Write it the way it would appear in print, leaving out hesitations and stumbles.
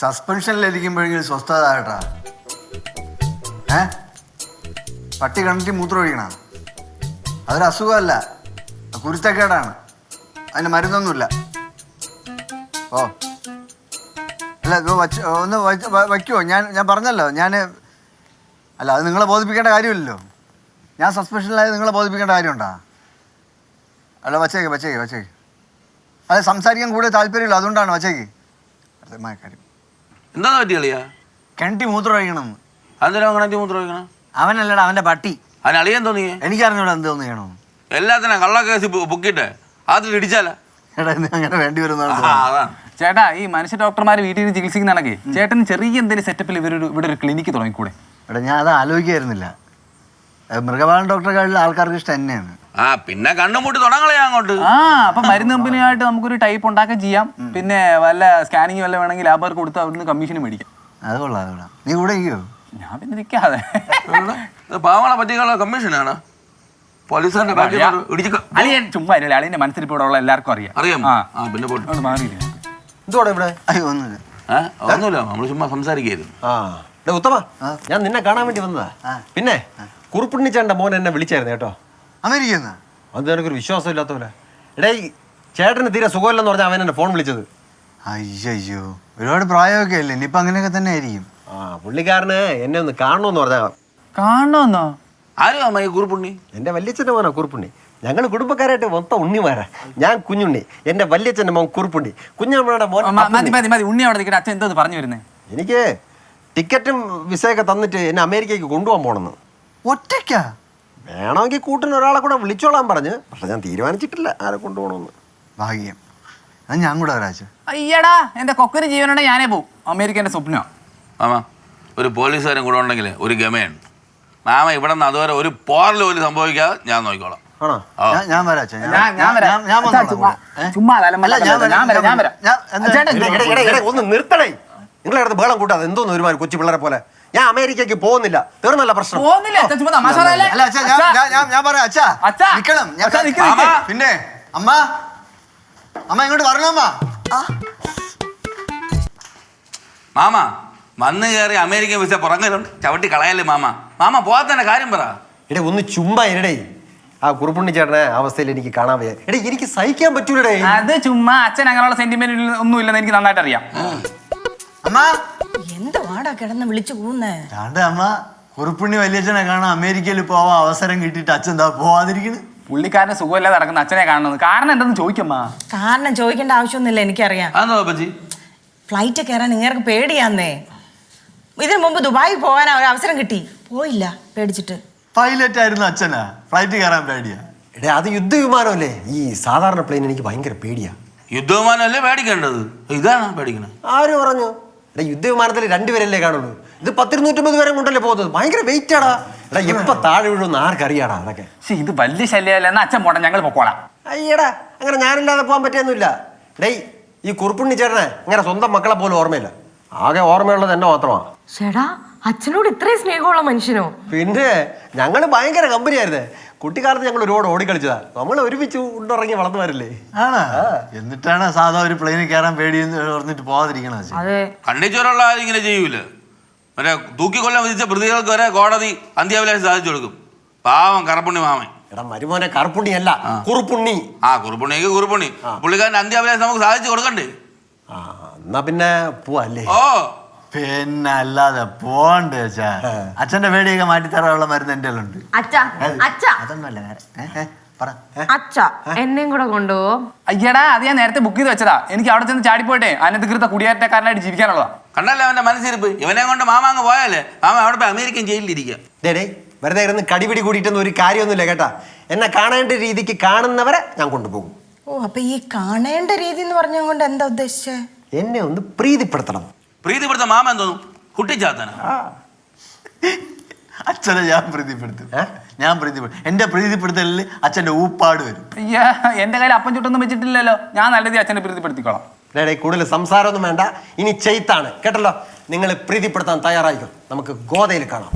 സസ്പെൻഷനിലിരിക്കുമ്പോഴെങ്കിലും സ്വസ്ഥത കേട്ടാ. പട്ടി കണ്ടിട്ട് മൂത്രം ഒഴിക്കണം. അതൊരു അസുഖമല്ല, കുരുത്തക്കേടാണ്. അതിന് മരുന്നൊന്നുമില്ല. ഓ അല്ല, ഒന്ന് വയ്ക്കുമോ? ഞാൻ പറഞ്ഞല്ലോ, അല്ല അത് നിങ്ങളെ ബോധിപ്പിക്കേണ്ട കാര്യമില്ലല്ലോ. ഞാൻ സസ്പെൻഷനിലായത് നിങ്ങളെ ബോധിപ്പിക്കേണ്ട കാര്യമുണ്ടോ? അല്ല, വച്ചേക്ക്. അത് സംസാരിക്കാൻ കൂടുതൽ താല്പര്യമില്ല, അതുകൊണ്ടാണ് വച്ചേക്ക്. അർത്ഥമായ കാര്യം എന്താ പറ്റിയാ? കിണറ്റി മൂത്രം ഒഴിക്കണം. അതെന്തിനാ കിണറ്റി മൂത്രം ഒഴിക്കണം? അവനല്ലടാ, അവൻ്റെ പട്ടി. അതിന് അളിയാൻ തോന്നിയേ? എനിക്കറിഞ്ഞൂടാ എന്ത് തോന്നിയണോ. എല്ലാത്തിനും കള്ള കേസ് പൊക്കിട്ട് അതിൽ ഇടിച്ചാല എടാ, അങ്ങനെ വേണ്ടി വരുന്ന ചേട്ടാ. ഈ മനുഷ്യ ഡോക്ടർമാർ വീട്ടിൽ ചികിത്സിക്കുന്നതാണെങ്കിൽ ചേട്ടന് ചെറിയ എന്തെങ്കിലും സെറ്റപ്പിൽ ഇവിടെ ഒരു ക്ലിനിക്ക് തുടങ്ങിക്കൂടെ? എടാ, ഞാൻ അത് ആലോചിക്കായിരുന്നില്ല. മൃഗപാലന ഡോക്ടറെക്കാളിൽ ആൾക്കാർക്ക് ഇഷ്ടം തന്നെയാണ്. പിന്നെ കണ്ണുമുട്ടി തുടങ്ങളെ അങ്ങോട്ട്. അപ്പൊ മരുന്ന് കമ്പനിയായിട്ട് നമുക്കൊരു ടൈപ്പ് ഉണ്ടാക്കാൻ ചെയ്യാം. പിന്നെ വല്ല സ്കാനിങ് വല്ല വേണമെങ്കിൽ ലാബർക്ക് കൊടുത്ത് അവിടുന്ന് കമ്മീഷന് മേടിക്കാം. അത് കൊള്ളാം. നീ കൂടെ ഇരിക്കോ? ഞാൻ പിന്നെ നിൽക്കാതെ. പാവങ്ങളെ പറ്റിയുള്ള കമ്മീഷനാണ് പോലീസുകാരുടെ ചുമ്മാ അളിയന്റെ മനസ്സിൽ ഇപ്പോൾ ഉള്ള എല്ലാവർക്കും അറിയാം. പിന്നെ പോട്ട് മാറിയില്ല. എന്തോടെ ഇവിടെ? ഒന്നുമില്ല, നമ്മള് ചുമ്മാ സംസാരിക്കായിരുന്നു. ഉത്തമ, ഞാൻ നിന്നെ കാണാൻ വേണ്ടി വന്നതാ. പിന്നെ കുറുപ്പുണ്ണിച്ചേട്ടൻ്റെ മോൻ എന്നെ വിളിച്ചായിരുന്നു കേട്ടോ. അമേരിക്കന്ന്? അത് എനിക്കൊരു വിശ്വാസം ഇല്ലാത്ത പോലെ. എടേ, ചേട്ടന് തീരെ സുഖമില്ലെന്ന് പറഞ്ഞാൽ അവൻ എന്നെ ഫോൺ വിളിച്ചത്. അയ്യോ, ഒരുപാട് പ്രായമൊക്കെ അല്ലേ, ഇനിയിപ്പോൾ അങ്ങനെയൊക്കെ തന്നെ ആയിരിക്കും. പുള്ളിക്കാരന് എന്നെ ഒന്ന് കാണണമെന്ന് പറഞ്ഞാ. കാണണമെന്നോ? ആരും അമ്മ ഈ കുറുപ്പുണ്ണി? എൻ്റെ വല്യച്ഛൻ്റെ മോനാ കുറുപ്പുണ്ണി. ഞങ്ങൾ കുടുംബക്കാരായിട്ട് മൊത്തം ഉണ്ണിമാരാ. ഞാൻ കുഞ്ഞുണ്ണി, എൻ്റെ വല്യച്ഛൻ്റെ മോൻ കുറുപ്പുണ്ണി, കുഞ്ഞമ്മയുടെ മോൻ. മതി ഉണ്ണി അവിടെ നിൽക്കട്ടെ. അച്ഛൻ എന്തോ പറഞ്ഞു വരുന്നേ? എനിക്ക് ടിക്കറ്റും വിസയൊക്കെ തന്നിട്ട് എന്നെ അമേരിക്കയ്ക്ക് കൊണ്ടുപോകാൻ പോണെന്ന്. ഒറ്റയ്ക്കാ? വേണമെങ്കിൽ കൂട്ടിന് ഒരാളെ കൂടെ വിളിച്ചോളാൻ പറഞ്ഞ്. പക്ഷെ ഞാൻ തീരുമാനിച്ചിട്ടില്ല ആരെ കൊണ്ടുപോകണമെന്ന്. ഭാഗ്യം. അത് ഞാൻ കൂടെ ഒരാഴ്ച. അയ്യടാ, എൻ്റെ കൊക്കന് ജീവനുണ്ടെ ഞാനേ പോവും. അമേരിക്കൻ്റെ സ്വപ്നം. മാമ, ഒരു പോലീസുകാരൻ കൂടെ ഉണ്ടെങ്കിൽ ഒരു ഗമയുണ്ട്. മാമ ഇവിടെ നിന്ന് അതുവരെ ഒരു പോറൽ പോലും സംഭവിക്കാതെ ഞാൻ നോക്കിക്കോളാം. ഞാൻ വരാം. ഒന്ന് നിർത്തണേ. നിങ്ങളെ ബേളം കൂട്ടാതെ എന്തോന്ന് ഒരുമാതിരി കൊച്ചു പിള്ളേരെ പോലെ. ഞാൻ അമേരിക്കയ്ക്ക് പോകുന്നില്ല, തീർന്നല്ല പ്രശ്നം. പിന്നെ അമ്മ ഇങ്ങോട്ട് വരണോ? മാമ വന്ന് കയറി അമേരിക്കൻ വിസ പുറങ്ങിലുണ്ട്, ചവിട്ടി കളയല്ലേ മാമ. മാമ പോകാത്തന്നെ കാര്യം പറ. എടേ, ഒന്ന് ചുമ്മാ ഇരടേ. ആ കുറുപ്പുണ്ണി ചേട്ടനെ അവസ്ഥയിൽ എനിക്ക് കാണാൻ വയ്യ. എടേ, എനിക്ക് സഹിക്കാൻ പറ്റൂലടേ. അത് ചുമ്മാ. അച്ഛൻ അങ്ങനെയുള്ള സെന്റിമെന്റ് ഒന്നും ഇല്ലെന്ന് എനിക്ക് നന്നായിട്ട് അറിയാം. അമ്മ എന്താ വാടാ കിടന്ന് വിളിച്ചു പോകുന്നേ? അമ്മ, കുറുപ്പുണ്ണി വല്യച്ഛനെ കാണാൻ അമേരിക്കയിൽ പോവാൻ അവസരം കിട്ടിയിട്ട് അച്ഛൻ എന്താ പോവാതിരിക്കണ്? പുള്ളിക്കാരന് സുഖമില്ലാതെ നടക്കുന്ന അച്ഛനെ കാണുന്നത്. കാരണം എന്തെന്ന് ചോദിക്കമ്മ. കാരണം ചോദിക്കേണ്ട ആവശ്യമൊന്നുമില്ല, എനിക്കറിയാം. ഫ്ലൈറ്റ് കയറാൻ നിങ്ങൾക്ക് പേടിയാന്നേ. ഇതിനു മുമ്പ് ദുബായി പോകാൻ ഒരു അവസരം കിട്ടി, പോയില്ല പേടിച്ചിട്ട്. പൈലറ്റ് ആയിരുന്നു അച്ഛനാ, ഫ്ലൈറ്റ് കയറാൻ പേടിയാ? എടേ, അത് യുദ്ധവിമാനമല്ലേ. ഈ സാധാരണ പ്ലെയിൻ എനിക്ക് ഭയങ്കര പേടിയാ. യുദ്ധവിമാനമല്ലേ പേടിക്കേണ്ടത്, ഇതാണ് പേടിക്കണത്. ആര് പറഞ്ഞു? എടാ, യുദ്ധവിമാനത്തിൽ 2 പേരല്ലേ കാണുള്ളൂ. ഇത് 10-150 പേരെ കൊണ്ടല്ലേ പോകുന്നത്. ഭയങ്കര വെയിറ്റ് ആടാ. എടാ, എപ്പോ താഴെ വീഴുമെന്ന് ആർക്കറിയാടാ അതൊക്കെ. ഇത് വലിയ ശല്യമല്ല. എന്നാ അച്ഛൻ പോട്ടെ, ഞങ്ങൾ പൊക്കോളാം. അയ്യടാ, അങ്ങനെ ഞാനില്ലാതെ പോകാൻ പറ്റിയൊന്നുമില്ല. ഡേയ്, ഈ കുറുപ്പുണ്ണി ചേട്ടനെ അങ്ങനെ സ്വന്തം മക്കളെ പോലും ഓർമ്മയില്ല. ആകെ ഓർമ്മയുള്ളത് എന്നെ മാത്രമാണ്. ചേടാ, അച്ഛനോട് ഇത്രയും സ്നേഹമുള്ള മനുഷ്യനോ? പിന്നെ ഞങ്ങള് ഭയങ്കര കമ്പനിയായിരുന്നേ. കുട്ടിക്കാലത്ത് ഞങ്ങൾ ഒരുപാട് ഓടിക്കളിച്ചതാ. നമ്മൾ ഒരുമിച്ച് ഉണ്ടിറങ്ങി വളർന്നു വരില്ലേ. എന്നിട്ടാണ് സാധാ ഒരു പ്ലെയിനിൽ കയറാൻ പേടിയെന്ന് പറഞ്ഞിട്ട് പോകാതിരിക്കണത്. കണ്ണിച്ചോറുള്ള ആരും ഇങ്ങനെ ചെയ്യൂല. മറ്റേ തൂക്കിക്കൊല്ലാൻ വിധിച്ച പ്രതികൾക്ക് വരെ കോടതി അന്ത്യാഭിലാഷം സാധിച്ചു കൊടുക്കും. പാവം കറുപ്പുണ്ണി മാമൻ. എടാ മരുമോനെ, കറുപ്പുണ്ണി അല്ല, കുറുപ്പുണ്ണി. കുറുപ്പുണ്ണിക്ക് കുറുപ്പുണ്ണി. പുള്ളിക്കാരൻ്റെ അന്ത്യാഭിലാഷം നമുക്ക് സാധിച്ചു കൊടുക്കണ്ടേ? എന്നാ പിന്നെ പോവല്ലേ? പിന്നെ അല്ലാതെ പോണ്ടേ അച്ഛാ. അച്ഛന്റെ പേടിയൊക്കെ മാറ്റിത്തരാനുള്ള മരുന്ന് എന്റെ ഉണ്ട്. അതൊന്നുമല്ല, എന്നെയും കൂടെ കൊണ്ടുപോവോ? അയ്യടാ, അത് ഞാൻ നേരത്തെ ബുക്ക് ചെയ്ത് വെച്ചതാ. എനിക്ക് അവിടെ ചെന്ന് ചാടിപ്പോട്ടെ അനധികൃത കുടിയേറ്റക്കാരനായിട്ട് ജീവിക്കാനുള്ളതാ. കണ്ടല്ലേ അവന്റെ മനസ്സിരിപ്പ്. ഇവനെ കൊണ്ട് മാമ അങ്ങ് പോയാലേ മാമ അവിടെ പോയി അമേരിക്കൻ ജയിലിലിരിക്കുക. വെറുതെ ഇരുന്ന് കടിപിടി കൂടിയിട്ടൊന്നും ഒരു കാര്യമൊന്നുമില്ല കേട്ടാ. എന്നെ കാണേണ്ട രീതിക്ക് കാണുന്നവരെ ഞാൻ കൊണ്ടുപോകും. ഓ, അപ്പൊ ഈ കാണേണ്ട രീതി എന്ന് പറഞ്ഞുകൊണ്ട് എന്താ ഉദ്ദേശിച്ചേ? എന്നെ ഒന്ന് പ്രീതിപ്പെടുത്തണം. പ്രീതിപ്പെടുത്താൻ മാമ എന്തോന്നും കുട്ടിച്ചാത്തന. അച്ഛനെ ഞാൻ പ്രീതിപ്പെടുത്തും. എന്റെ പ്രീതിപ്പെടുത്തലിൽ അച്ഛന്റെ ഊപ്പാട് വരും. അയ്യാ, എന്റെ കയ്യിൽ അപ്പം ചുട്ടൊന്നും വെച്ചിട്ടില്ലല്ലോ. ഞാൻ നല്ല രീതി അച്ഛനെ പ്രീതിപ്പെടുത്തിക്കോളാം. കൂടുതൽ സംസാരമൊന്നും വേണ്ട. ഇനി ചെയ്ത്താണ് കേട്ടല്ലോ. നിങ്ങൾ പ്രീതിപ്പെടുത്താൻ തയ്യാറായിക്കോ. നമുക്ക് ഗോതയിൽ കാണാം.